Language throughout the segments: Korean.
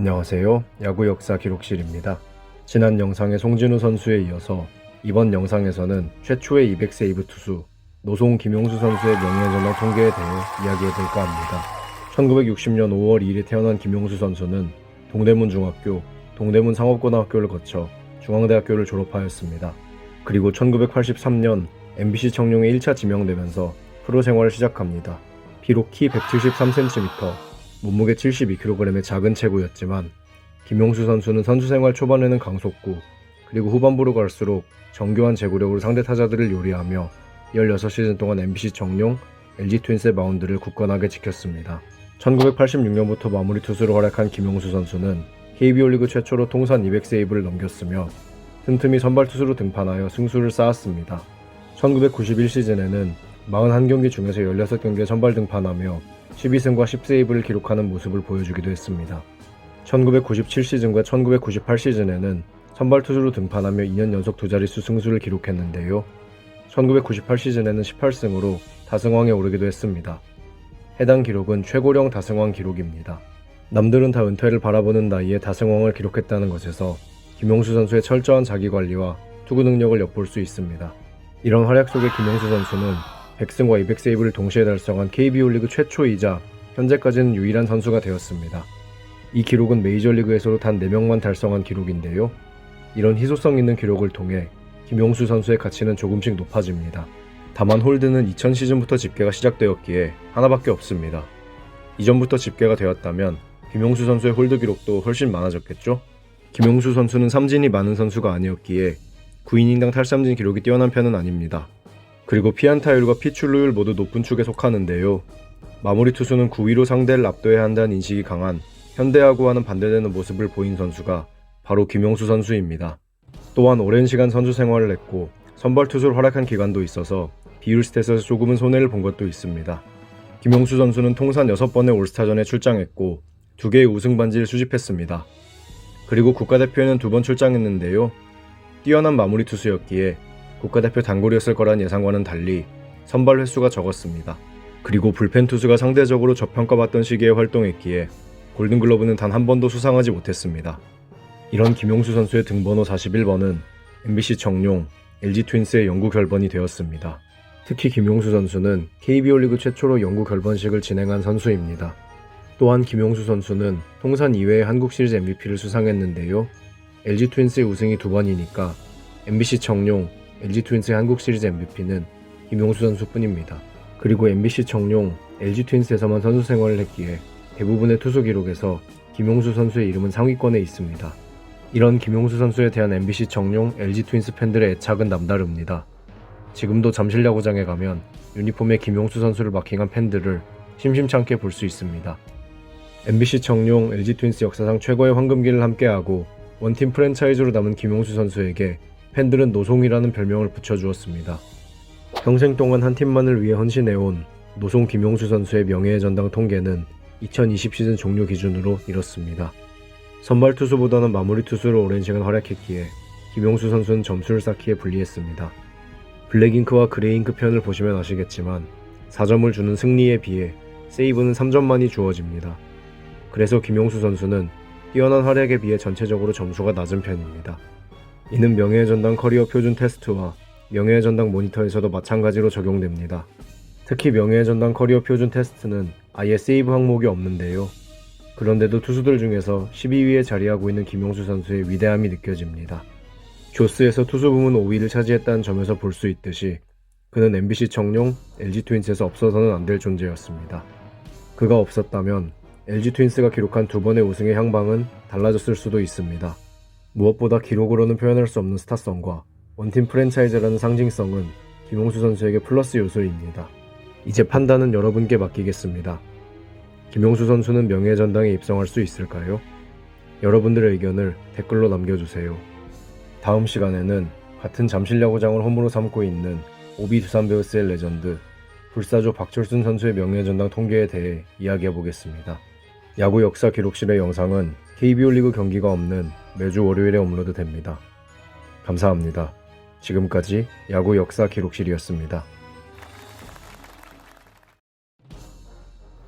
안녕하세요. 야구 역사 기록실입니다. 지난 영상의 송진우 선수에 이어서 이번 영상에서는 최초의 200세이브 투수 노송 김용수 선수의 명예전당 통계에 대해 이야기해볼까 합니다. 1960년 5월 2일에 태어난 김용수 선수는 동대문 중학교, 동대문 상업고등학교를 거쳐 중앙대학교를 졸업하였습니다. 그리고 1983년 MBC 청룡에 1차 지명되면서 프로 생활을 시작합니다. 비록 키 173cm, 몸무게 72kg의 작은 체구였지만 김용수 선수는 선수 생활 초반에는 강속구, 그리고 후반부로 갈수록 정교한 제구력으로 상대 타자들을 요리하며 16시즌 동안 MBC 청룡, LG 트윈스의 마운드를 굳건하게 지켰습니다. 1986년부터 마무리 투수로 활약한 김용수 선수는 KBO 리그 최초로 통산 200세이브를 넘겼으며 틈틈이 선발 투수로 등판하여 승수를 쌓았습니다. 1991시즌에는 41경기 중에서 16경기에 선발 등판하며 12승과 10세이브를 기록하는 모습을 보여주기도 했습니다. 1997시즌과 1998시즌에는 선발 투수로 등판하며 2년 연속 두 자릿수 승수를 기록했는데요. 1998시즌에는 18승으로 다승왕에 오르기도 했습니다. 해당 기록은 최고령 다승왕 기록입니다. 남들은 다 은퇴를 바라보는 나이에 다승왕을 기록했다는 것에서 김용수 선수의 철저한 자기관리와 투구 능력을 엿볼 수 있습니다. 이런 활약 속에 김용수 선수는 100승과 200세이브를 동시에 달성한 KBO 리그 최초이자 현재까지는 유일한 선수가 되었습니다. 이 기록은 메이저리그에서도 단 4명만 달성한 기록인데요. 이런 희소성 있는 기록을 통해 김용수 선수의 가치는 조금씩 높아집니다. 다만 홀드는 2000시즌부터 집계가 시작되었기에 하나밖에 없습니다. 이전부터 집계가 되었다면 김용수 선수의 홀드 기록도 훨씬 많아졌겠죠? 김용수 선수는 삼진이 많은 선수가 아니었기에 9이닝당 탈삼진 기록이 뛰어난 편은 아닙니다. 그리고 피안타율과 피출루율 모두 높은 축에 속하는데요. 마무리 투수는 9위로 상대를 압도해야 한다는 인식이 강한 현대야구와는 반대되는 모습을 보인 선수가 바로 김용수 선수입니다. 또한 오랜 시간 선수 생활을 했고 선발 투수로 활약한 기간도 있어서 비율 스탯에서 조금은 손해를 본 것도 있습니다. 김용수 선수는 통산 6번의 올스타전에 출장했고 2개의 우승 반지를 수집했습니다. 그리고 국가대표에는 2번 출장했는데요. 뛰어난 마무리 투수였기에 국가대표 단골이었을 거란 예상과는 달리 선발 횟수가 적었습니다. 그리고 불펜 투수가 상대적으로 저평가받던 시기에 활동했기에 골든글러브는 단 한 번도 수상하지 못했습니다. 이런 김용수 선수의 등번호 41번은 MBC 청룡, LG 트윈스의 영구 결번이 되었습니다. 특히 김용수 선수는 KBO 리그 최초로 영구 결번식을 진행한 선수입니다. 또한 김용수 선수는 통산 2회의 한국 시리즈 MVP를 수상했는데요. LG 트윈스의 우승이 2번이니까 MBC 청룡, LG 트윈스의 한국 시리즈 MVP는 김용수 선수뿐입니다. 그리고 MBC 청룡, LG 트윈스에서만 선수 생활을 했기에 대부분의 투수 기록에서 김용수 선수의 이름은 상위권에 있습니다. 이런 김용수 선수에 대한 MBC 청룡, LG 트윈스 팬들의 애착은 남다릅니다. 지금도 잠실야구장에 가면 유니폼에 김용수 선수를 마킹한 팬들을 심심찮게 볼 수 있습니다. MBC 청룡, LG 트윈스 역사상 최고의 황금기를 함께하고 원팀 프랜차이즈로 남은 김용수 선수에게 팬들은 노송이라는 별명을 붙여주었습니다. 평생 동안 한 팀만을 위해 헌신해온 노송 김용수 선수의 명예의 전당 통계는 2020 시즌 종료 기준으로 이렇습니다. 선발 투수보다는 마무리 투수로 오랜 시간 활약했기에 김용수 선수는 점수를 쌓기에 불리했습니다. 블랙잉크와 그레이잉크 편을 보시면 아시겠지만 4점을 주는 승리에 비해 세이브는 3점만이 주어집니다. 그래서 김용수 선수는 뛰어난 활약에 비해 전체적으로 점수가 낮은 편입니다. 이는 명예의 전당 커리어 표준 테스트와 명예의 전당 모니터에서도 마찬가지로 적용됩니다. 특히 명예의 전당 커리어 표준 테스트는 아예 세이브 항목이 없는데요. 그런데도 투수들 중에서 12위에 자리하고 있는 김용수 선수의 위대함이 느껴집니다. 조스에서 투수 부문 5위를 차지했다는 점에서 볼 수 있듯이 그는 MBC 청룡, LG 트윈스에서 없어서는 안 될 존재였습니다. 그가 없었다면 LG 트윈스가 기록한 2번의 우승의 향방은 달라졌을 수도 있습니다. 무엇보다 기록으로는 표현할 수 없는 스타성과 원팀 프랜차이즈라는 상징성은 김용수 선수에게 플러스 요소입니다. 이제 판단은 여러분께 맡기겠습니다. 김용수 선수는 명예의 전당에 입성할 수 있을까요? 여러분들의 의견을 댓글로 남겨주세요. 다음 시간에는 같은 잠실야구장을 홈으로 삼고 있는 오비 두산 베어스의 레전드 불사조 박철순 선수의 명예의 전당 통계에 대해 이야기해보겠습니다. 야구 역사 기록실의 영상은 KBO 리그 경기가 없는 매주 월요일에 업로드됩니다. 감사합니다. 지금까지 야구 역사 기록실이었습니다.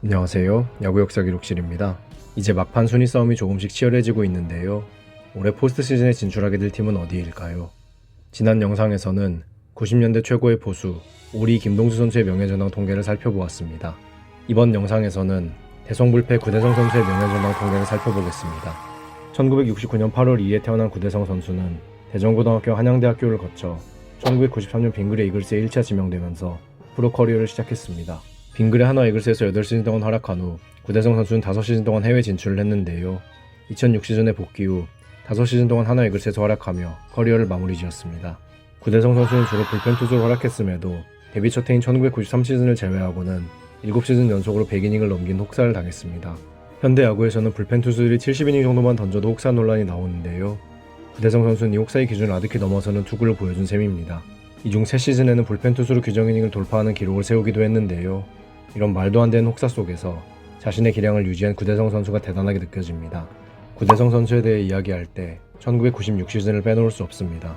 안녕하세요. 야구 역사 기록실입니다. 이제 막판 순위 싸움이 조금씩 치열해지고 있는데요. 올해 포스트 시즌에 진출하게 될 팀은 어디일까요? 지난 영상에서는 90년대 최고의 포수 오리 김동수 선수의 명예전당 통계를 살펴보았습니다. 이번 영상에서는 대성불패 구대성 선수의 명예전당 통계를 살펴보겠습니다. 1969년 8월 2일에 태어난 구대성 선수는 대전고등학교 한양대학교를 거쳐 1993년 빙그레 이글스에 1차 지명되면서 프로 커리어를 시작했습니다. 빙그레 한화 이글스에서 8시즌 동안 활약한 후 구대성 선수는 5시즌 동안 해외 진출을 했는데요. 2006 시즌에 복귀 후 5시즌 동안 한화 이글스에서 활약하며 커리어를 마무리 지었습니다. 구대성 선수는 주로 불펜 투수로 활약했음에도 데뷔 첫 해인 1993 시즌을 제외하고는 7시즌 연속으로 100이닝을 넘긴 혹사를 당했습니다. 현대 야구에서는 불펜 투수들이 70이닝 정도만 던져도 혹사 논란이 나오는데요. 구대성 선수는 이 혹사의 기준을 아득히 넘어서는 투구를 보여준 셈입니다. 이 중 3시즌에는 불펜 투수로 규정 이닝을 돌파하는 기록을 세우기도 했는데요. 이런 말도 안 되는 혹사 속에서 자신의 기량을 유지한 구대성 선수가 대단하게 느껴집니다. 구대성 선수에 대해 이야기할 때 1996 시즌을 빼놓을 수 없습니다.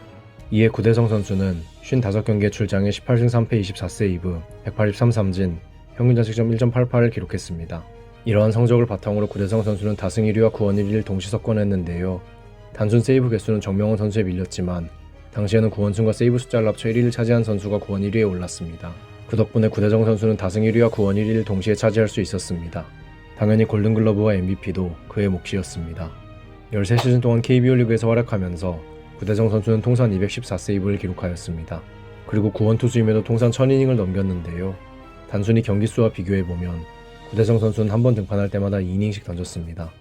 이에 구대성 선수는 55경기에 출장해 18승 3패 24세이브, 183 삼진, 평균 자책점 1.88을 기록했습니다. 이러한 성적을 바탕으로 구대성 선수는 다승 1위와 구원 1위를 동시 석권했는데요. 단순 세이브 개수는 정명원 선수에 밀렸지만 당시에는 구원승과 세이브 숫자를 합쳐 1위를 차지한 선수가 구원 1위에 올랐습니다. 그 덕분에 구대성 선수는 다승 1위와 구원 1위를 동시에 차지할 수 있었습니다. 당연히 골든글러브와 MVP도 그의 몫이었습니다. 13시즌 동안 KBO 리그에서 활약하면서 구대성 선수는 통산 214세이브를 기록하였습니다. 그리고 구원 투수임에도 통산 1000이닝을 넘겼는데요. 단순히 경기수와 비교해보면 구대성 선수는 한 번 등판할 때마다 2이닝씩 던졌습니다.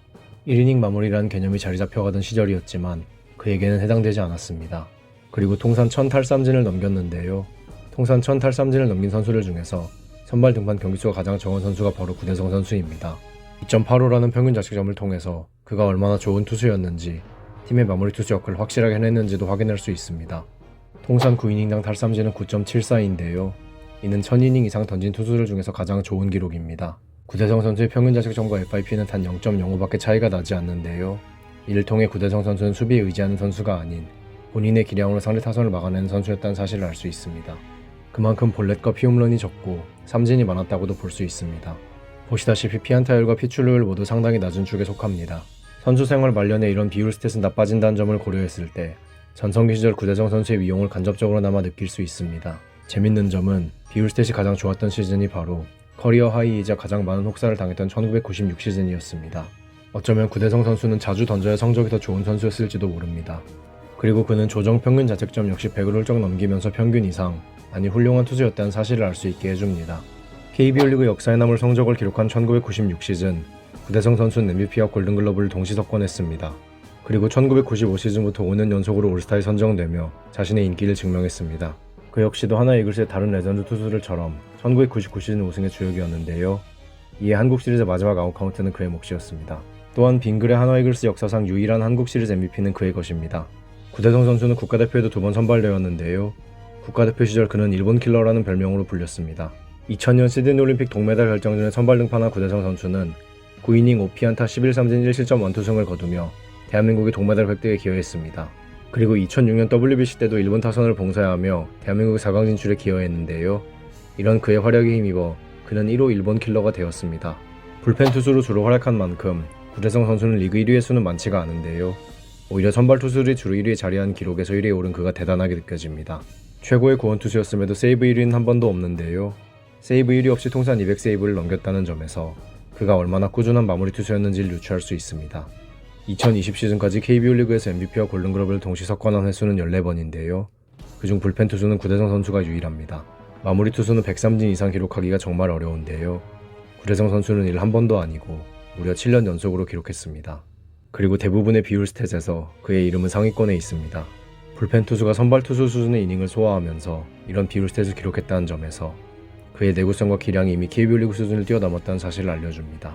1이닝 마무리라는 개념이 자리 잡혀가던 시절이었지만 그에게는 해당되지 않았습니다. 그리고 통산 1000탈삼진을 넘겼는데요. 통산 1000탈삼진을 넘긴 선수들 중에서 선발 등판 경기수가 가장 적은 선수가 바로 구대성 선수입니다. 2.85라는 평균 자책점을 통해서 그가 얼마나 좋은 투수였는지 팀의 마무리 투수 역할을 확실하게 해냈는지도 확인할 수 있습니다. 통산 9이닝당 탈삼진은 9.74인데요. 이는 1000이닝 이상 던진 투수들 중에서 가장 좋은 기록입니다. 구대성 선수의 평균 자책점과 FIP는 단 0.05밖에 차이가 나지 않는데요. 이를 통해 구대성 선수는 수비에 의지하는 선수가 아닌 본인의 기량으로 상대 타선을 막아내는 선수였다는 사실을 알 수 있습니다. 그만큼 볼넷과 피홈런이 적고 삼진이 많았다고도 볼 수 있습니다. 보시다시피 피안타율과 피출루율 모두 상당히 낮은 축에 속합니다. 선수 생활 말년에 이런 비율 스탯은 나빠진다는 점을 고려했을 때 전성기 시절 구대성 선수의 위용을 간접적으로나마 느낄 수 있습니다. 재밌는 점은 비율 스탯이 가장 좋았던 시즌이 바로 커리어 하이이자 가장 많은 혹사를 당했던 1996 시즌이었습니다. 어쩌면 구대성 선수는 자주 던져야 성적이 더 좋은 선수였을지도 모릅니다. 그리고 그는 조정 평균 자책점 역시 100을 훌쩍 넘기면서 평균 이상, 아니 훌륭한 투수였다는 사실을 알 수 있게 해줍니다. KBO 리그 역사에 남을 성적을 기록한 1996 시즌, 구대성 선수는 MVP와 골든글러브를 동시 석권했습니다. 그리고 1995 시즌부터 5년 연속으로 올스타에 선정되며 자신의 인기를 증명했습니다. 그 역시도 하나 이글스의 다른 레전드 투수들처럼 1999 시즌 우승의 주역이었는데요. 이에 한국 시리즈 마지막 아웃카운트는 그의 몫이었습니다. 또한 빙그레 한화 이글스 역사상 유일한 한국 시리즈 MVP는 그의 것입니다. 구대성 선수는 국가대표에도 2번 선발되었는데요. 국가대표 시절 그는 일본 킬러라는 별명으로 불렸습니다. 2000년 시드니 올림픽 동메달 결정전에 선발 등판한 구대성 선수는 9이닝 5피안타 11삼진 1실점 완투승을 거두며 대한민국의 동메달 획득에 기여했습니다. 그리고 2006년 WBC 때도 일본 타선을 봉사하며 대한민국의 4강 진출에 기여했는데요. 이런 그의 활약에 힘입어 그는 1호 일본 킬러가 되었습니다. 불펜 투수로 주로 활약한 만큼 구대성 선수는 리그 1위의 수는 많지가 않은데요. 오히려 선발 투수들이 주로 1위에 자리한 기록에서 1위에 오른 그가 대단하게 느껴집니다. 최고의 구원 투수였음에도 세이브 1위는 한 번도 없는데요. 세이브 1위 없이 통산 200세이브를 넘겼다는 점에서 그가 얼마나 꾸준한 마무리 투수였는지를 유추할 수 있습니다. 2020 시즌까지 KBO 리그에서 MVP와 골든글러브를 동시 석권한 횟수는 14번인데요. 그중 불펜 투수는 구대성 선수가 유일합니다. 마무리 투수는 103진 이상 기록하기가 정말 어려운데요. 구대성 선수는 이를 한 번도 아니고 무려 7년 연속으로 기록했습니다. 그리고 대부분의 비율 스탯에서 그의 이름은 상위권에 있습니다. 불펜 투수가 선발 투수 수준의 이닝을 소화하면서 이런 비율 스탯을 기록했다는 점에서 그의 내구성과 기량이 이미 KBO 리그 수준을 뛰어넘었다는 사실을 알려줍니다.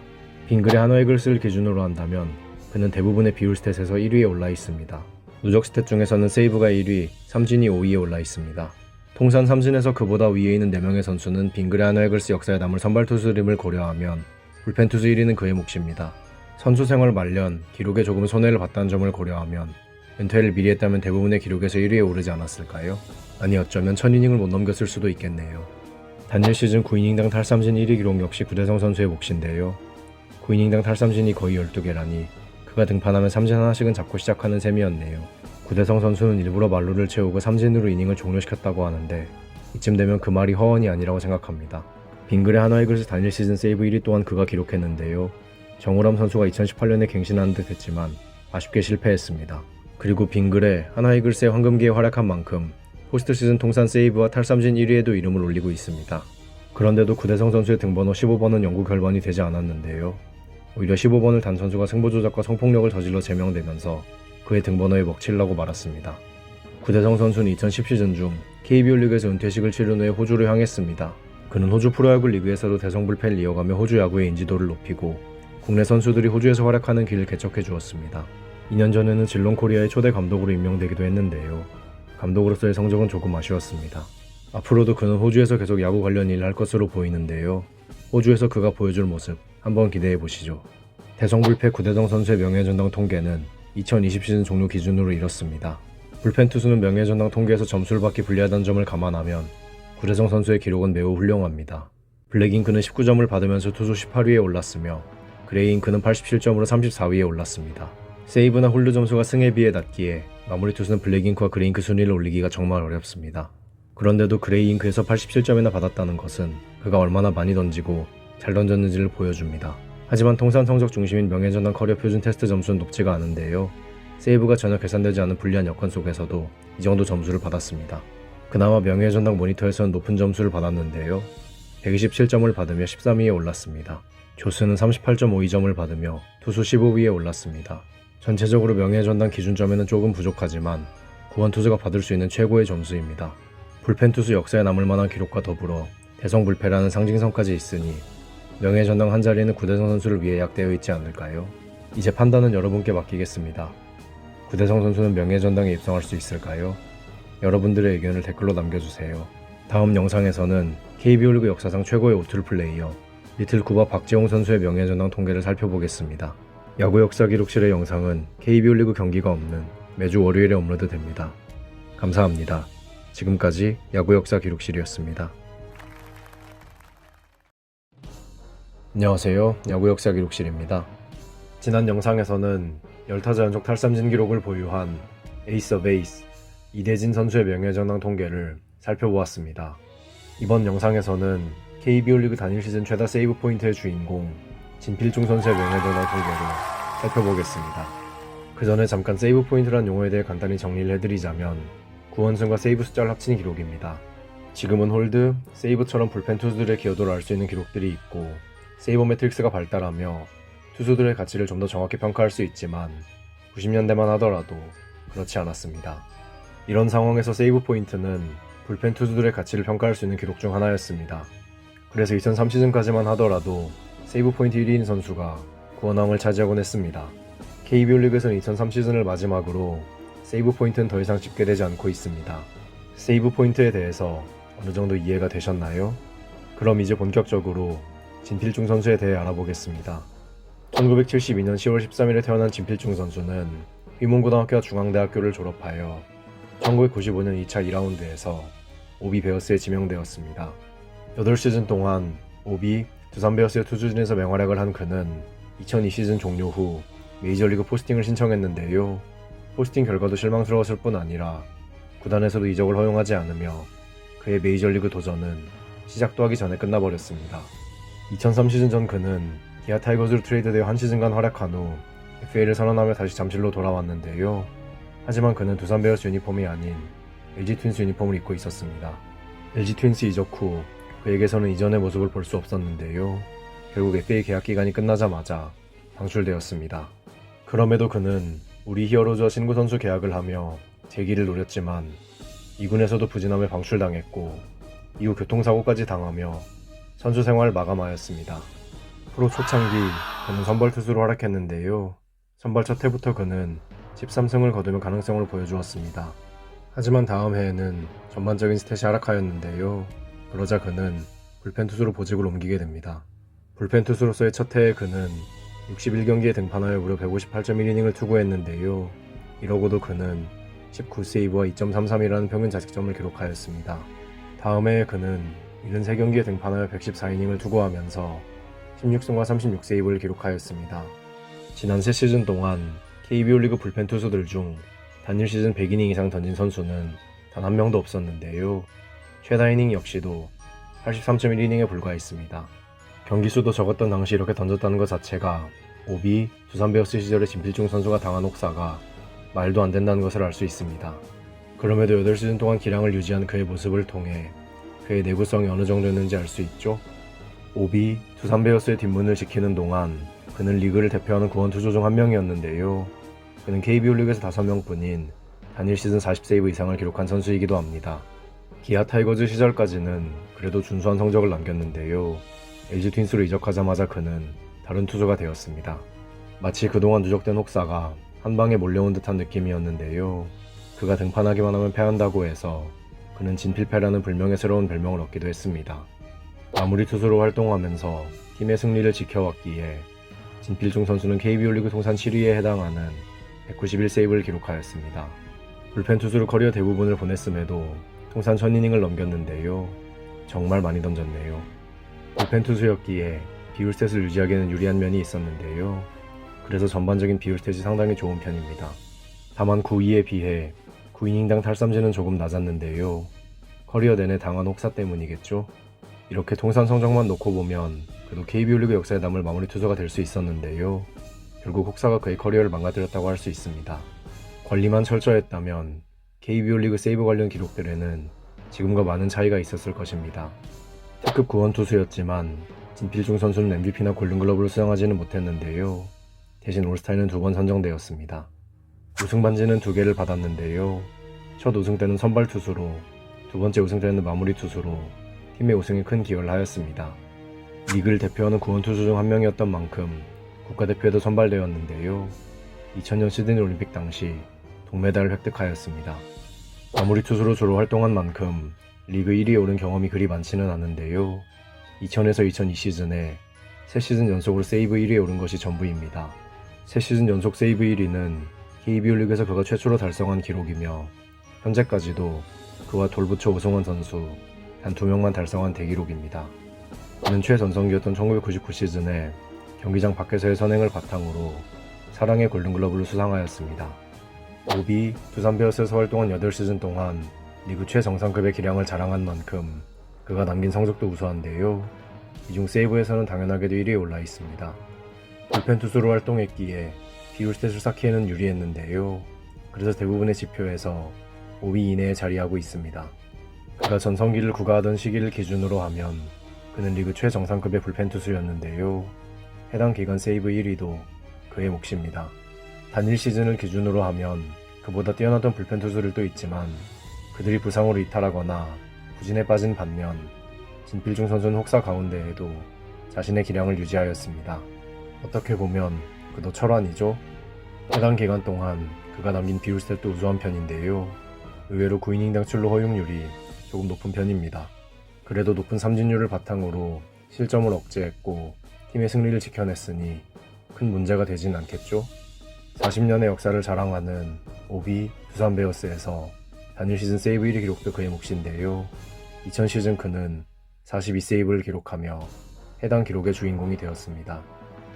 빙그레 한화 이글스를 기준으로 한다면 그는 대부분의 비율 스탯에서 1위에 올라 있습니다. 누적 스탯 중에서는 세이브가 1위, 삼진이 5위에 올라 있습니다. 통산 삼진에서 그보다 위에 있는 4명의 선수는 빙그레 한화 이글스 역사에 남을 선발 투수임을 고려하면 불펜 투수 1위는 그의 몫입니다. 선수 생활 말년, 기록에 조금 손해를 봤다는 점을 고려하면 은퇴를 미리 했다면 대부분의 기록에서 1위에 오르지 않았을까요? 아니 어쩌면 1000이닝을 못 넘겼을 수도 있겠네요. 단일 시즌 9이닝당 탈삼진 1위 기록 역시 구대성 선수의 몫인데요. 9이닝당 탈삼진이 거의 12개라니 그가 등판하면 삼진 하나씩은 잡고 시작하는 셈이었네요. 구대성 선수는 일부러 만루를 채우고 삼진으로 이닝을 종료시켰다고 하는데 이쯤 되면 그 말이 허언이 아니라고 생각합니다. 빙글의 하나이글스 단일 시즌 세이브 1위 또한 그가 기록했는데요. 정우람 선수가 2018년에 갱신하는 듯 했지만 아쉽게 실패했습니다. 그리고 빙글의 하나이글스의 황금기에 활약한 만큼 포스트 시즌 통산 세이브와 탈삼진 1위에도 이름을 올리고 있습니다. 그런데도 구대성 선수의 등번호 15번은 영구 결번이 되지 않았는데요. 오히려 15번을 단 선수가 승부조작과 성폭력을 저질러 제명되면서 그의 등번호에 먹칠라고 말았습니다. 구대성 선수는 2010 시즌 중 KBO 리그에서 은퇴식을 치른 후에 호주로 향했습니다. 그는 호주 프로야구 리그에서도 대성 불펜을 이어가며 호주 야구의 인지도를 높이고 국내 선수들이 호주에서 활약하는 길을 개척해 주었습니다. 2년 전에는 질롱 코리아의 초대 감독으로 임명되기도 했는데요. 감독으로서의 성적은 조금 아쉬웠습니다. 앞으로도 그는 호주에서 계속 야구 관련 일을 할 것으로 보이는데요. 호주에서 그가 보여줄 모습 한번 기대해 보시죠. 대성불패 구대성 선수의 명예전당 통계는 2020 시즌 종료 기준으로 이렇습니다. 불펜 투수는 명예전당 통계에서 점수를 받기 불리하다는 점을 감안하면 구대성 선수의 기록은 매우 훌륭합니다. 블랙잉크는 19점을 받으면서 투수 18위에 올랐으며 그레이잉크는 87점으로 34위에 올랐습니다. 세이브나 홀드 점수가 승에 비해 낮기에 마무리 투수는 블랙잉크와 그레이잉크 순위를 올리기가 정말 어렵습니다. 그런데도 그레이잉크에서 87점이나 받았다는 것은 그가 얼마나 많이 던지고 잘 던졌는지를 보여줍니다. 하지만 통산 성적 중심인 명예전당 커리어 표준 테스트 점수는 높지가 않은데요. 세이브가 전혀 계산되지 않은 불리한 여건 속에서도 이 정도 점수를 받았습니다. 그나마 명예전당 모니터에서는 높은 점수를 받았는데요. 127점을 받으며 13위에 올랐습니다. 조스는 38.52점을 받으며 투수 15위에 올랐습니다. 전체적으로 명예전당 기준점에는 조금 부족하지만 구원 투수가 받을 수 있는 최고의 점수입니다. 불펜 투수 역사에 남을 만한 기록과 더불어 대성불패라는 상징성까지 있으니 명예전당 한 자리는 구대성 선수를 위해 약되어 있지 않을까요? 이제 판단은 여러분께 맡기겠습니다. 구대성 선수는 명예전당에 입성할 수 있을까요? 여러분들의 의견을 댓글로 남겨주세요. 다음 영상에서는 KBO 리그 역사상 최고의 오툴 플레이어 리틀쿠바 박재홍 선수의 명예전당 통계를 살펴보겠습니다. 야구 역사 기록실의 영상은 KBO 리그 경기가 없는 매주 월요일에 업로드됩니다. 감사합니다. 지금까지 야구 역사 기록실이었습니다. 안녕하세요. 야구 역사 기록실입니다. 지난 영상에서는 10타자 연속 탈삼진 기록을 보유한 에이스 오브 에이스 이대진 선수의 명예전당 통계를 살펴보았습니다. 이번 영상에서는 KBO 리그 단일 시즌 최다 세이브 포인트의 주인공 진필중 선수의 명예전당 통계를 살펴보겠습니다. 그 전에 잠깐 세이브 포인트란 용어에 대해 간단히 정리를 해드리자면 구원승과 세이브 숫자를 합친 기록입니다. 지금은 홀드, 세이브처럼 불펜 투수들의 기여도를 알 수 있는 기록들이 있고 세이버 매트릭스가 발달하며 투수들의 가치를 좀 더 정확히 평가할 수 있지만 90년대만 하더라도 그렇지 않았습니다. 이런 상황에서 세이브 포인트는 불펜 투수들의 가치를 평가할 수 있는 기록 중 하나였습니다. 그래서 2003 시즌까지만 하더라도 세이브 포인트 1위인 선수가 구원왕을 차지하곤 했습니다. KBO 리그에서는 2003 시즌을 마지막으로 세이브 포인트는 더 이상 집계되지 않고 있습니다. 세이브 포인트에 대해서 어느 정도 이해가 되셨나요? 그럼 이제 본격적으로 진필중 선수에 대해 알아보겠습니다. 1972년 10월 13일에 태어난 진필중 선수는 휘문고등학교와 중앙대학교를 졸업하여 1995년 2차 2라운드에서 오비 베어스에 지명되었습니다. 8시즌 동안 오비, 두산 베어스의 투수진에서 맹활약을 한 그는 2002 시즌 종료 후 메이저리그 포스팅을 신청했는데요. 포스팅 결과도 실망스러웠을 뿐 아니라 구단에서도 이적을 허용하지 않으며 그의 메이저리그 도전은 시작도 하기 전에 끝나버렸습니다. 2003 시즌 전 그는 기아 타이거즈로 트레이드되어 한 시즌간 활약한 후 FA를 선언하며 다시 잠실로 돌아왔는데요. 하지만 그는 두산 베어스 유니폼이 아닌 LG 트윈스 유니폼을 입고 있었습니다. LG 트윈스 이적 후 그에게서는 이전의 모습을 볼 수 없었는데요. 결국 FA 계약 기간이 끝나자마자 방출되었습니다. 그럼에도 그는 우리 히어로즈와 신구 선수 계약을 하며 재기를 노렸지만 2군에서도 부진함에 방출당했고 이후 교통사고까지 당하며 선수 생활을 마감하였습니다. 프로 초창기 그는 선발 투수로 활약했는데요. 선발 첫 해부터 그는 13승을 거두며 가능성을 보여주었습니다. 하지만 다음 해에는 전반적인 스탯이 하락하였는데요. 그러자 그는 불펜 투수로 보직을 옮기게 됩니다. 불펜 투수로서의 첫 해에 그는 61경기에 등판하여 무려 158.1이닝을 투구했는데요. 이러고도 그는 19세이브와 2.33이라는 평균 자책점을 기록하였습니다. 다음 해에 그는 73경기에 등판하여 114이닝을 투구하면서 16승과 36세이브를 기록하였습니다. 지난 3시즌 동안 KBO 리그 불펜 투수들 중 단일 시즌 100이닝 이상 던진 선수는 단 한 명도 없었는데요. 최다 이닝 역시도 83.1이닝에 불과했습니다. 경기 수도 적었던 당시 이렇게 던졌다는 것 자체가 오비, 두산 베어스 시절의 진필중 선수가 당한 혹사가 말도 안 된다는 것을 알 수 있습니다. 그럼에도 8시즌 동안 기량을 유지한 그의 모습을 통해 그의 내구성이 어느 정도였는지 알 수 있죠. 오비, 두산 베어스의 뒷문을 지키는 동안 그는 리그를 대표하는 구원 투수 중 한 명이었는데요. 그는 KBO 리그에서 5명뿐인 단일 시즌 40세이브 이상을 기록한 선수이기도 합니다. 기아 타이거즈 시절까지는 그래도 준수한 성적을 남겼는데요. LG 트윈스로 이적하자마자 그는 다른 투수가 되었습니다. 마치 그동안 누적된 혹사가 한 방에 몰려온 듯한 느낌이었는데요. 그가 등판하기만 하면 패한다고 해서 그는 진필패라는 불명예스러운 별명을 얻기도 했습니다. 마무리 투수로 활동하면서 팀의 승리를 지켜왔기에 진필중 선수는 KBO 리그 통산 7위에 해당하는 191세이브를 기록하였습니다. 불펜 투수로 커리어 대부분을 보냈음에도 통산 1000이닝을 넘겼는데요. 정말 많이 던졌네요. 불펜 투수였기에 비율 스탯을 유지하기에는 유리한 면이 있었는데요. 그래서 전반적인 비율 스탯이 상당히 좋은 편입니다. 다만 9위에 비해 9이닝당 탈삼진은 조금 낮았는데요. 커리어 내내 당한 혹사 때문이겠죠. 이렇게 통산 성적만 놓고 보면 그래도 KBO 리그 역사에 남을 마무리 투수가 될 수 있었는데요. 결국 혹사가 그의 커리어를 망가뜨렸다고 할 수 있습니다. 관리만 철저했다면 KBO 리그 세이브 관련 기록들에는 지금과 많은 차이가 있었을 것입니다. 특급 구원 투수였지만 진필중 선수는 MVP나 골든글러브를 수상하지는 못했는데요. 대신 올스타에는 2번 선정되었습니다. 우승 반지는 2개를 받았는데요. 첫 우승 때는 선발 투수로, 두 번째 우승 때는 마무리 투수로 팀의 우승에 큰 기여를 하였습니다. 리그를 대표하는 구원 투수 중 한 명이었던 만큼 국가대표에도 선발되었는데요. 2000년 시드니 올림픽 당시 동메달을 획득하였습니다. 마무리 투수로 주로 활동한 만큼 리그 1위에 오른 경험이 그리 많지는 않은데요. 2000에서 2002 시즌에 3시즌 연속으로 세이브 1위에 오른 것이 전부입니다. 3시즌 연속 세이브 1위는 KBO 리그에서 그가 최초로 달성한 기록이며 현재까지도 그와 돌부처 오승원 선수 단 2명만 달성한 대기록입니다. 그는 최전성기였던 1999 시즌에 경기장 밖에서의 선행을 바탕으로 사랑의 골든글러브를 수상하였습니다. 오비, 두산 베어스에서 활동한 8시즌 동안 리그 최정상급의 기량을 자랑한 만큼 그가 남긴 성적도 우수한데요. 이중 세이브에서는 당연하게도 1위에 올라 있습니다. 불펜 투수로 활동했기에 비율 스탯을 쌓기에는 유리했는데요. 그래서 대부분의 지표에서 5위 이내에 자리하고 있습니다. 그가 전성기를 구가하던 시기를 기준으로 하면 그는 리그 최정상급의 불펜 투수였는데요. 해당 기간 세이브 1위도 그의 몫입니다. 단일 시즌을 기준으로 하면 그보다 뛰어나던 불펜 투수들도 있지만 그들이 부상으로 이탈하거나 부진에 빠진 반면 진필중 선수는 혹사 가운데에도 자신의 기량을 유지하였습니다. 어떻게 보면 그도 철환이죠. 해당 기간 동안 그가 남긴 비율 스탯도 우수한 편인데요. 의외로 9이닝당 출루 허용률이 조금 높은 편입니다. 그래도 높은 삼진율을 바탕으로 실점을 억제했고 팀의 승리를 지켜냈으니 큰 문제가 되진 않겠죠. 40년의 역사를 자랑하는 오비, 두산 베어스에서 단일 시즌 세이브 1위 기록도 그의 몫인데요. 2000 시즌 그는 42세이브를 기록하며 해당 기록의 주인공이 되었습니다.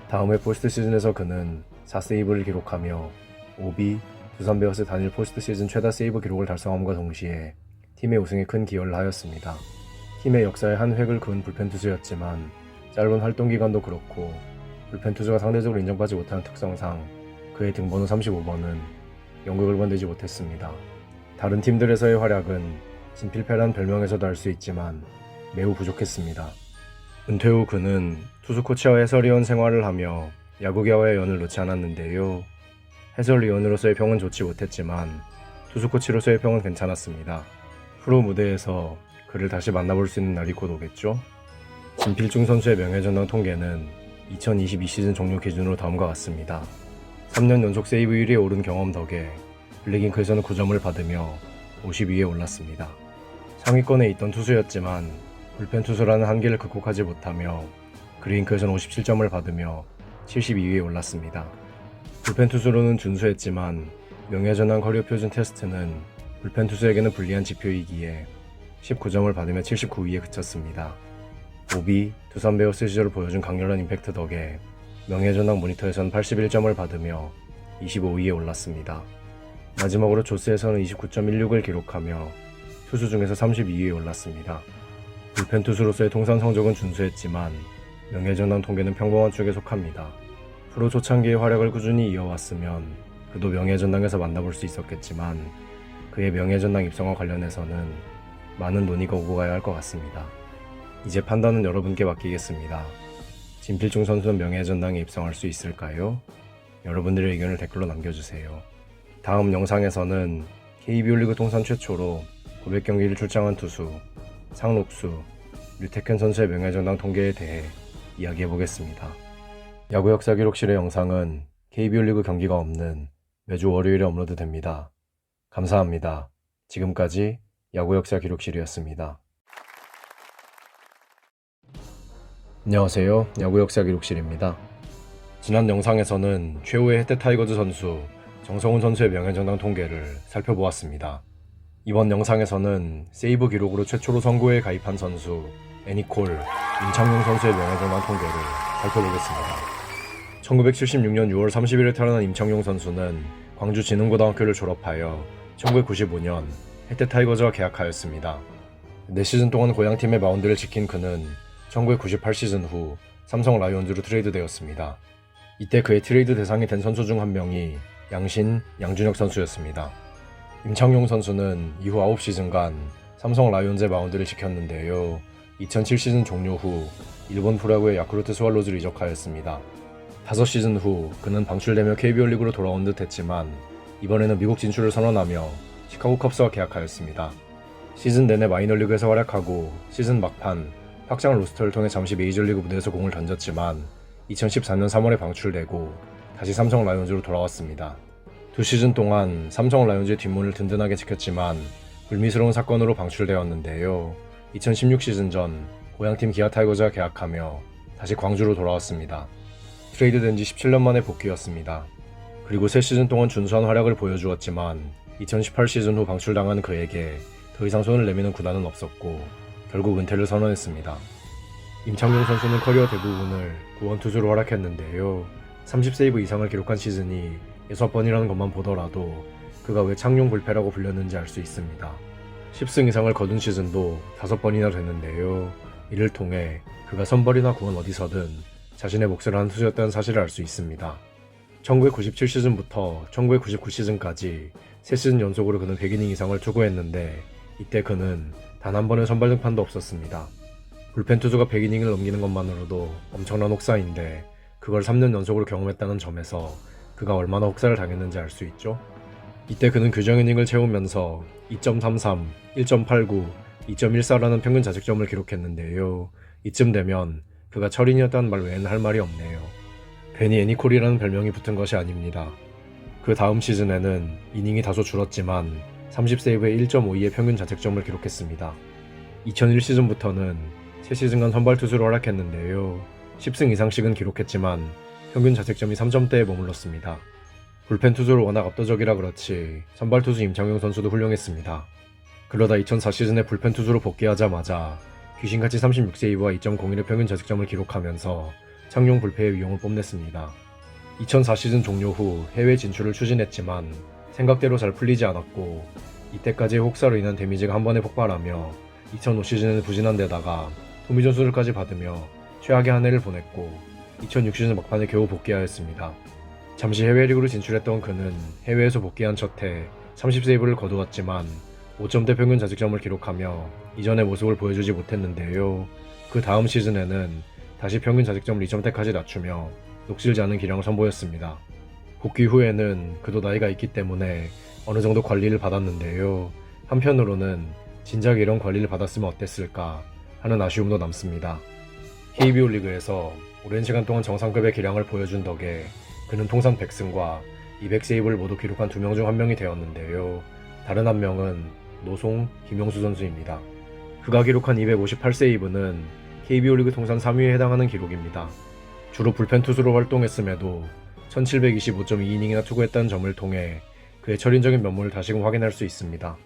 다음해 포스트 시즌에서 그는 4세이브를 기록하며 오비, 두산 베어스 단일 포스트 시즌 최다 세이브 기록을 달성함과 동시에 팀의 우승에 큰 기여를 하였습니다. 팀의 역사의 한 획을 그은 불펜 투수였지만 짧은 활동 기간도 그렇고 불펜 투수가 상대적으로 인정받지 못하는 특성상 그의 등번호 35번은 연극을 건드지 못했습니다. 다른 팀들에서의 활약은 진필패란 별명에서도 알 수 있지만 매우 부족했습니다. 은퇴 후 그는 투수 코치와 해설위원 생활을 하며 야구계와의 연을 놓지 않았는데요. 해설위원으로서의 평은 좋지 못했지만 투수 코치로서의 평은 괜찮았습니다. 프로 무대에서 그를 다시 만나볼 수 있는 날이 곧 오겠죠? 진필중 선수의 명예전당 통계는 2022 시즌 종료 기준으로 다음과 같습니다. 3년 연속 세이브 1위에 오른 경험 덕에 블랙잉크에서는 9점을 받으며 52위에 올랐습니다. 상위권에 있던 투수였지만 불펜 투수라는 한계를 극복하지 못하며 그레잉크에서는 57점을 받으며 72위에 올랐습니다. 불펜 투수로는 준수했지만 명예전당 커리어 표준 테스트는 불펜 투수에게는 불리한 지표이기에 19점을 받으며 79위에 그쳤습니다. 오비, 두산 베어스 시절을 보여준 강렬한 임팩트 덕에 명예전당 모니터에선 81점을 받으며 25위에 올랐습니다. 마지막으로 조스에서는 29.16을 기록하며 투수 중에서 32위에 올랐습니다. 불펜 투수로서의 통산 성적은 준수했지만 명예전당 통계는 평범한 쪽에 속합니다. 프로 초창기의 활약을 꾸준히 이어왔으면 그도 명예전당에서 만나볼 수 있었겠지만 그의 명예전당 입성과 관련해서는 많은 논의가 오고 가야 할 것 같습니다. 이제 판단은 여러분께 맡기겠습니다. 진필중 선수는 명예전당에 입성할 수 있을까요? 여러분들의 의견을 댓글로 남겨주세요. 다음 영상에서는 KBO 리그 통산 최초로 900경기를 출장한 투수 상록수, 류태현 선수의 명예전당 통계에 대해 이야기해보겠습니다. 야구 역사 기록실의 영상은 KBO 리그 경기가 없는 매주 월요일에 업로드됩니다. 감사합니다. 지금까지 야구 역사 기록실이었습니다. 안녕하세요. 야구 역사 기록실입니다. 지난 영상에서는 최후의 롯데 타이거즈 선수 정성훈 선수의 명예전당 통계를 살펴보았습니다. 이번 영상에서는 세이브 기록으로 최초로 선구에 가입한 선수 애니콜, 임창용 선수의 명예전당 통계를 살펴보겠습니다. 1976년 6월 30일에 태어난 임창용 선수는 광주 진흥고등학교를 졸업하여 1995년 롯데 타이거즈와 계약하였습니다. 4시즌 동안 고향팀의 마운드를 지킨 그는 1998 시즌 후 삼성 라이온즈로 트레이드되었습니다. 이때 그의 트레이드 대상이 된 선수 중 한 명이 양신, 양준혁 선수였습니다. 임창용 선수는 이후 9시즌간 삼성 라이온즈의 마운드를 지켰는데요. 2007 시즌 종료 후 일본 프로야구의 야쿠르트 스왈로즈로 이적하였습니다. 5시즌 후 그는 방출되며 KBO 리그로 돌아온 듯 했지만 이번에는 미국 진출을 선언하며 시카고 컵스와 계약하였습니다. 시즌 내내 마이너리그에서 활약하고 시즌 막판 확장 로스터를 통해 잠시 메이저리그 무대에서 공을 던졌지만 2014년 3월에 방출되고 다시 삼성 라이온즈로 돌아왔습니다. 2시즌 동안 삼성 라이온즈의 뒷문을 든든하게 지켰지만 불미스러운 사건으로 방출되었는데요. 2016 시즌 전 고향팀 기아 타이거즈와 계약하며 다시 광주로 돌아왔습니다. 트레이드된 지 17년 만에 복귀였습니다. 그리고 3시즌 동안 준수한 활약을 보여주었지만 2018 시즌 후 방출당한 그에게 더 이상 손을 내미는 구단은 없었고 결국 은퇴를 선언했습니다. 임창용 선수는 커리어 대부분을 구원투수로 활약했는데요. 30세이브 이상을 기록한 시즌이 6번이라는 것만 보더라도 그가 왜 창용 불패라고 불렸는지 알 수 있습니다. 10승 이상을 거둔 시즌도 5번이나 됐는데요. 이를 통해 그가 선발이나 구원 어디서든 자신의 몫을 한 투수였다는 사실을 알 수 있습니다. 1997 시즌부터 1999 시즌까지 3시즌 연속으로 그는 100이닝 이상을 투구했는데 이때 그는 단 한 번의 선발 등판도 없었습니다. 불펜 투수가 100이닝을 넘기는 것만으로도 엄청난 혹사인데 그걸 3년 연속으로 경험했다는 점에서 그가 얼마나 혹사를 당했는지 알 수 있죠. 이때 그는 규정 이닝을 채우면서 2.33, 1.89, 2.14라는 평균 자책점을 기록했는데요. 이쯤 되면 그가 철인이었다는 말 외에는 할 말이 없네요. 괜히 애니콜이라는 별명이 붙은 것이 아닙니다. 그 다음 시즌에는 이닝이 다소 줄었지만 30세이브에 1.52의 평균 자책점을 기록했습니다. 2001 시즌부터는 3시즌간 선발 투수로 활약했는데요. 10승 이상씩은 기록했지만 평균 자책점이 3점대에 머물렀습니다. 불펜 투수로 워낙 압도적이라 그렇지 선발 투수 임창용 선수도 훌륭했습니다. 그러다 2004 시즌에 불펜 투수로 복귀하자마자 귀신같이 36세이브와 2.01의 평균 자책점을 기록하면서 창용 불패의 위용을 뽐냈습니다. 2004 시즌 종료 후 해외 진출을 추진했지만 생각대로 잘 풀리지 않았고 이때까지의 혹사로 인한 데미지가 한 번에 폭발하며 2005 시즌에는 부진한 데다가 토미존 수술까지 받으며 최악의 한 해를 보냈고 2006 시즌 막판에 겨우 복귀하였습니다. 잠시 해외 리그로 진출했던 그는 해외에서 복귀한 첫해 30세이브를 거두었지만 5점대 평균 자책점을 기록하며 이전의 모습을 보여주지 못했는데요. 그 다음 시즌에는 다시 평균 자책점을 2점대까지 낮추며 녹슬지 않은 기량을 선보였습니다. 복귀 후에는 그도 나이가 있기 때문에 어느 정도 관리를 받았는데요. 한편으로는 진작 이런 관리를 받았으면 어땠을까 하는 아쉬움도 남습니다. KBO 리그에서 오랜 시간 동안 정상급의 기량을 보여준 덕에 그는 통산 100승과 200세이브를 모두 기록한 2명 중 한 명이 되었는데요. 다른 한 명은 노송, 김용수 선수입니다. 그가 기록한 258세이브는 KBO 리그 통산 3위에 해당하는 기록입니다. 주로 불펜 투수로 활동했음에도 1725.2이닝이나 투구했다는 점을 통해 그의 철인적인 면모를 다시금 확인할 수 있습니다.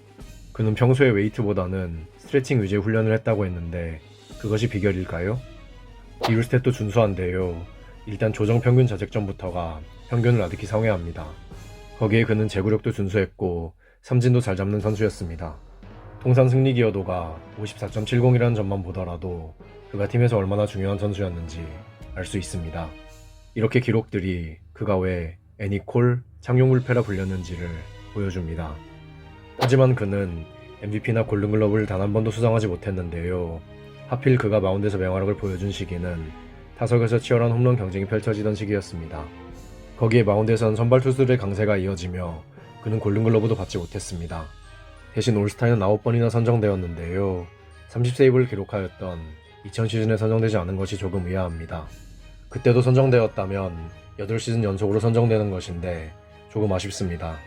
그는 평소에 웨이트보다는 스트레칭 위주의 훈련을 했다고 했는데 그 그것이 비결일까요? 비율스탯도 준수한데요. 일단 조정 평균 자책점부터가 평균을 아득히 상회합니다. 거기에 그는 제구력도 준수했고 삼진도 잘 잡는 선수였습니다. 통산 승리 기여도가 54.70이라는 점만 보더라도 그가 팀에서 얼마나 중요한 선수였는지 알 수 있습니다. 이렇게 기록들이 그가 왜 애니콜, 창룡불패라 불렸는지를 보여줍니다. 하지만 그는 MVP나 골든글러브를 단 한 번도 수상하지 못했는데요. 하필 그가 마운드에서 맹활약을 보여준 시기는 타석에서 치열한 홈런 경쟁이 펼쳐지던 시기였습니다. 거기에 마운드에서는 선발 투수들의 강세가 이어지며 그는 골든글러브도 받지 못했습니다. 대신 올스타에는 9번이나 선정되었는데요. 30세이브를 기록하였던 2000 시즌에 선정되지 않은 것이 조금 의아합니다. 그때도 선정되었다면 8시즌 연속으로 선정되는 것인데 조금 아쉽습니다.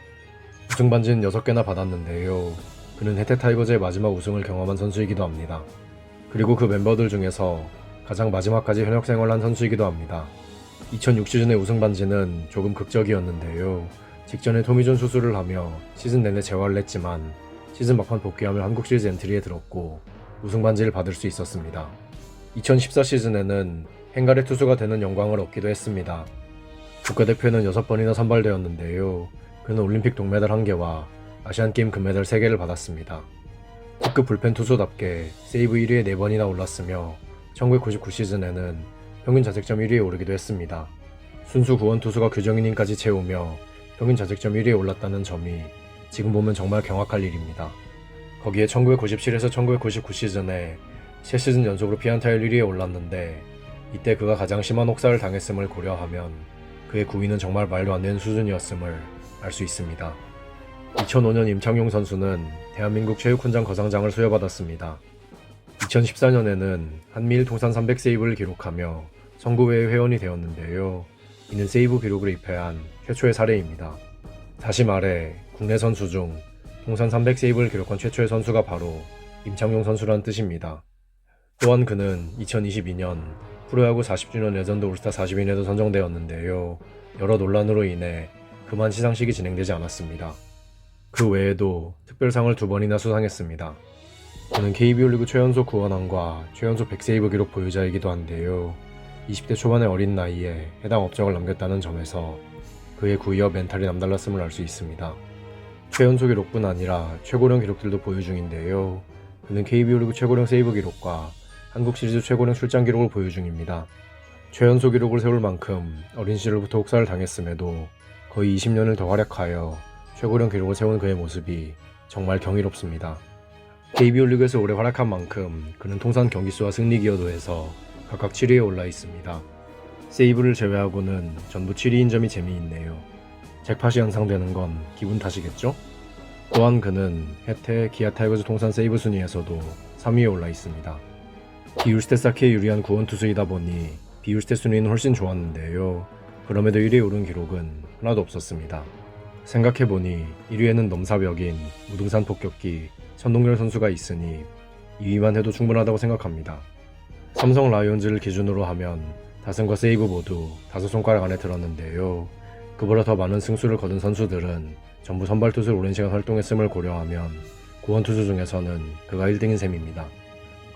우승 반지는 6개나 받았는데요. 그는 혜태 타이거즈의 마지막 우승을 경험한 선수이기도 합니다. 그리고 그 멤버들 중에서 가장 마지막까지 현역 생활한 선수이기도 합니다. 2006 시즌의 우승 반지는 조금 극적이었는데요. 직전에 토미존 수술을 하며 시즌 내내 재활을 했지만 시즌 막판 복귀하며 한국 시리즈 엔트리에 들었고 우승 반지를 받을 수 있었습니다. 2014 시즌에는 행가래 투수가 되는 영광을 얻기도 했습니다. 국가대표에는 6번이나 선발되었는데요. 그는 올림픽 동메달 1개와 아시안게임 금메달 3개를 받았습니다. 특급 불펜 투수답게 세이브 1위에 4번이나 올랐으며 1999 시즌에는 평균 자책점 1위에 오르기도 했습니다. 순수 구원 투수가 규정이닝까지 채우며 평균 자책점 1위에 올랐다는 점이 지금 보면 정말 경악할 일입니다. 거기에 1997에서 1999 시즌에 3시즌 연속으로 피안타율 1위에 올랐는데 이때 그가 가장 심한 혹사를 당했음을 고려하면 그의 구위는 정말 말도 안 되는 수준이었음을 알 수 있습니다. 2005년 임창용 선수는 대한민국 체육훈장 거상장을 수여받았습니다. 2014년에는 한미일 통산 300세이브를 기록하며 선구회의 회원이 되었는데요. 이는 세이브 기록을 입회한 최초의 사례입니다. 다시 말해 국내 선수 중 통산 300세이브를 기록한 최초의 선수가 바로 임창용 선수라는 뜻입니다. 또한 그는 2022년 프로야구 40주년 레전드 올스타 40인에도 선정되었는데요. 여러 논란으로 인해 그만 시상식이 진행되지 않았습니다. 그 외에도 특별상을 2번이나 수상했습니다. 그는 KBO 리그 최연소 구원왕과 최연소 100세이브 기록 보유자이기도 한데요. 20대 초반의 어린 나이에 해당 업적을 남겼다는 점에서 그의 구위와 멘탈이 남달랐음을 알 수 있습니다. 최연소 기록뿐 아니라 최고령 기록들도 보유 중인데요. 그는 KBO 리그 최고령 세이브 기록과 한국 시리즈 최고령 출장 기록을 보유 중입니다. 최연소 기록을 세울 만큼 어린 시절부터 혹사를 당했음에도 거의 20년을 더 활약하여 최고령 기록을 세운 그의 모습이 정말 경이롭습니다. KBO 리그에서 오래 활약한 만큼 그는 통산 경기수와 승리 기여도에서 각각 7위에 올라 있습니다. 세이브를 제외하고는 전부 7위인 점이 재미있네요. 잭팟이 향상되는 건 기분 탓이겠죠? 또한 그는 혜태, 기아 타이거즈 통산 세이브 순위에서도 3위에 올라 있습니다. 비율스탯 쌓기에 유리한 구원 투수이다 보니 비율스탯 순위는 훨씬 좋았는데요. 그럼에도 1위에 오른 기록은 하나도 없었습니다. 생각해보니 1위에는 넘사벽인 무등산 폭격기 천동열 선수가 있으니 2위만 해도 충분하다고 생각합니다. 삼성 라이온즈를 기준으로 하면 다승과 세이브 모두 5손가락 안에 들었는데요. 그보다 더 많은 승수를 거둔 선수들은 전부 선발 투수로 오랜 시간 활동했음을 고려하면 구원 투수 중에서는 그가 1등인 셈입니다.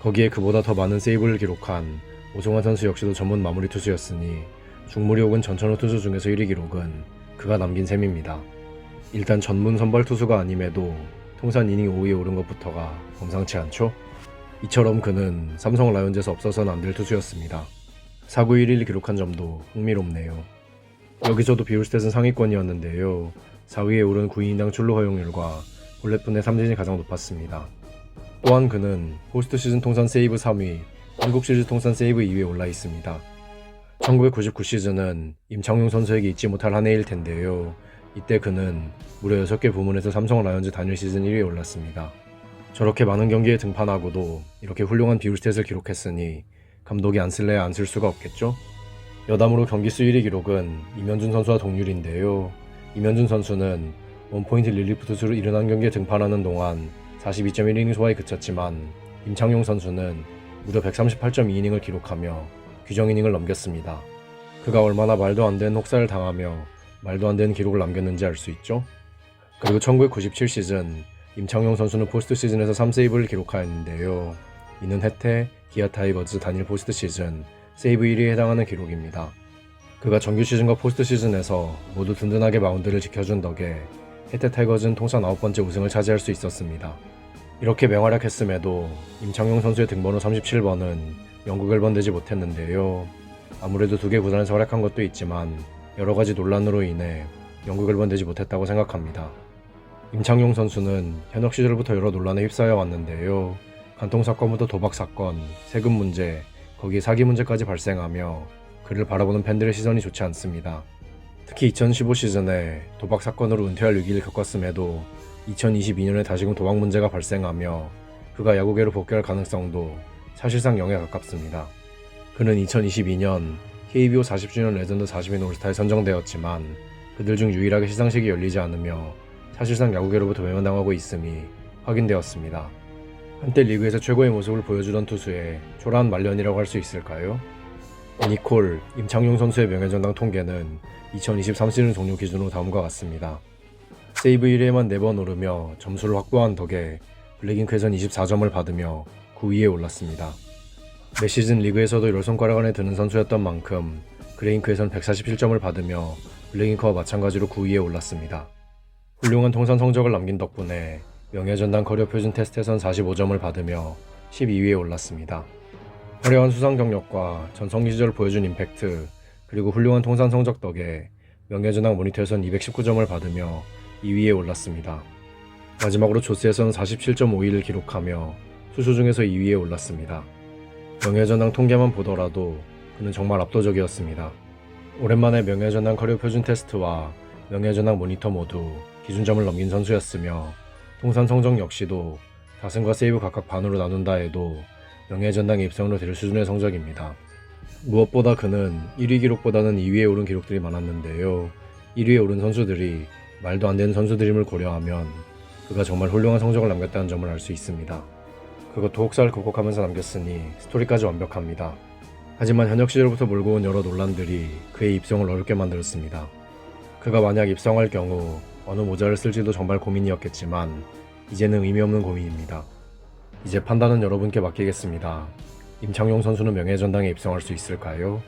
거기에 그보다 더 많은 세이브를 기록한 오종환 선수 역시도 전문 마무리 투수였으니 중무리 혹은 전천후 투수 중에서 1위 기록은 그가 남긴 셈입니다. 일단 전문 선발 투수가 아님에도 통산 이닝 5위에 오른 것부터가 범상치 않죠? 이처럼 그는 삼성 라이온즈에서 없어서는 안 될 투수였습니다. 4구 1위를 기록한 점도 흥미롭네요. 여기서도 비율스탯은 상위권이었는데요. 4위에 오른 9이닝당 출루 허용률과 볼넷분의 삼진이 가장 높았습니다. 또한 그는 포스트 시즌 통산 세이브 3위, 한국 시리즈 통산 세이브 2위에 올라 있습니다. 1999 시즌은 임창용 선수에게 잊지 못할 한 해일 텐데요. 이때 그는 무려 6개 부문에서 삼성 라이온즈 단일 시즌 1위에 올랐습니다. 저렇게 많은 경기에 등판하고도 이렇게 훌륭한 비율스탯을 기록했으니 감독이 안 쓸래야 안 쓸 수가 없겠죠? 여담으로 경기수 1위 기록은 이면준 선수와 동률인데요. 이면준 선수는 원포인트 릴리프 투수로 71경기에 등판하는 동안 42.1이닝 소화에 그쳤지만 임창용 선수는 무려 138.2이닝을 기록하며 규정 이닝을 넘겼습니다. 그가 얼마나 말도 안 되는 혹사를 당하며 말도 안 되는 기록을 남겼는지 알 수 있죠? 그리고 1997 시즌 임창용 선수는 포스트 시즌에서 3세이브를 기록하였는데요. 이는 혜태, 기아 타이거즈 단일 포스트 시즌 세이브 1위에 해당하는 기록입니다. 그가 정규 시즌과 포스트 시즌에서 모두 든든하게 마운드를 지켜준 덕에 혜태 타이거즈는 통산 9번째 우승을 차지할 수 있었습니다. 이렇게 맹활약했음에도 임창용 선수의 등번호 37번은 영국을 번되지 못했는데요. 아무래도 두 개 구단에서 활약한 것도 있지만 여러가지 논란으로 인해 영국을 번되지 못했다고 생각합니다. 임창용 선수는 현역 시절부터 여러 논란에 휩싸여 왔는데요. 간통사건부터 도박사건, 세금 문제, 거기에 사기 문제까지 발생하며 그를 바라보는 팬들의 시선이 좋지 않습니다. 특히 2015 시즌에 도박 사건으로 은퇴할 위기를 겪었음에도 2022년에 다시금 도박 문제가 발생하며 그가 야구계로 복귀할 가능성도 사실상 0에 가깝습니다. 그는 2022년 KBO 40주년 레전드 40인 올스타에 선정되었지만 그들 중 유일하게 시상식이 열리지 않으며 사실상 야구계로부터 외면당하고 있음이 확인되었습니다. 한때 리그에서 최고의 모습을 보여주던 투수의 초라한 말년이라고 할 수 있을까요? 니콜, 임창용 선수의 명예전당 통계는 2023 시즌 종료 기준으로 다음과 같습니다. 세이브 1위에만 4번 오르며 점수를 확보한 덕에 블랙잉크에선 24점을 받으며 9위에 올랐습니다. 매 시즌 리그에서도 10손가락 안에 드는 선수였던 만큼 그레잉크에선 147점을 받으며 블랙잉크와 마찬가지로 9위에 올랐습니다. 훌륭한 통산 성적을 남긴 덕분에 명예전당 커리어 표준 테스트에선 45점을 받으며 12위에 올랐습니다. 화려한 수상 경력과 전성기 시절을 보여준 임팩트, 그리고 훌륭한 통산 성적 덕에 명예전당 모니터에선 219점을 받으며 2위에 올랐습니다. 마지막으로 조스에서는 47.51을 기록하며 수수 중에서 2위에 올랐습니다. 명예전당 통계만 보더라도 그는 정말 압도적이었습니다. 오랜만에 명예전당 커리어 표준 테스트와 명예전당 모니터 모두 기준점을 넘긴 선수였으며 통산 성적 역시도 다승과 세이브 각각 반으로 나눈다 해도 명예전당에 입성으로 될 수준의 성적입니다. 무엇보다 그는 1위 기록보다는 2위에 오른 기록들이 많았는데요. 1위에 오른 선수들이 말도 안 되는 선수들임을 고려하면 그가 정말 훌륭한 성적을 남겼다는 점을 알 수 있습니다. 그것도 혹사를 극복하면서 남겼으니 스토리까지 완벽합니다. 하지만 현역 시절부터 몰고 온 여러 논란들이 그의 입성을 어렵게 만들었습니다. 그가 만약 입성할 경우 어느 모자를 쓸지도 정말 고민이었겠지만 이제는 의미 없는 고민입니다. 이제 판단은 여러분께 맡기겠습니다. 임창용 선수는 명예전당에 입성할 수 있을까요?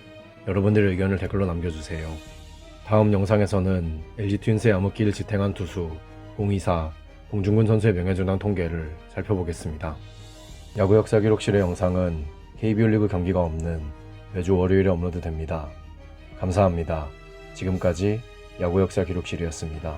여러분들의 의견을 댓글로 남겨주세요. 다음 영상에서는 LG 트윈스의 암흑기를 지탱한 투수 봉이사, 봉중근 선수의 명예전당 통계를 살펴보겠습니다. 야구 역사 기록실의 영상은 KBO 리그 경기가 없는 매주 월요일에 업로드됩니다. 감사합니다. 지금까지 야구 역사 기록실이었습니다.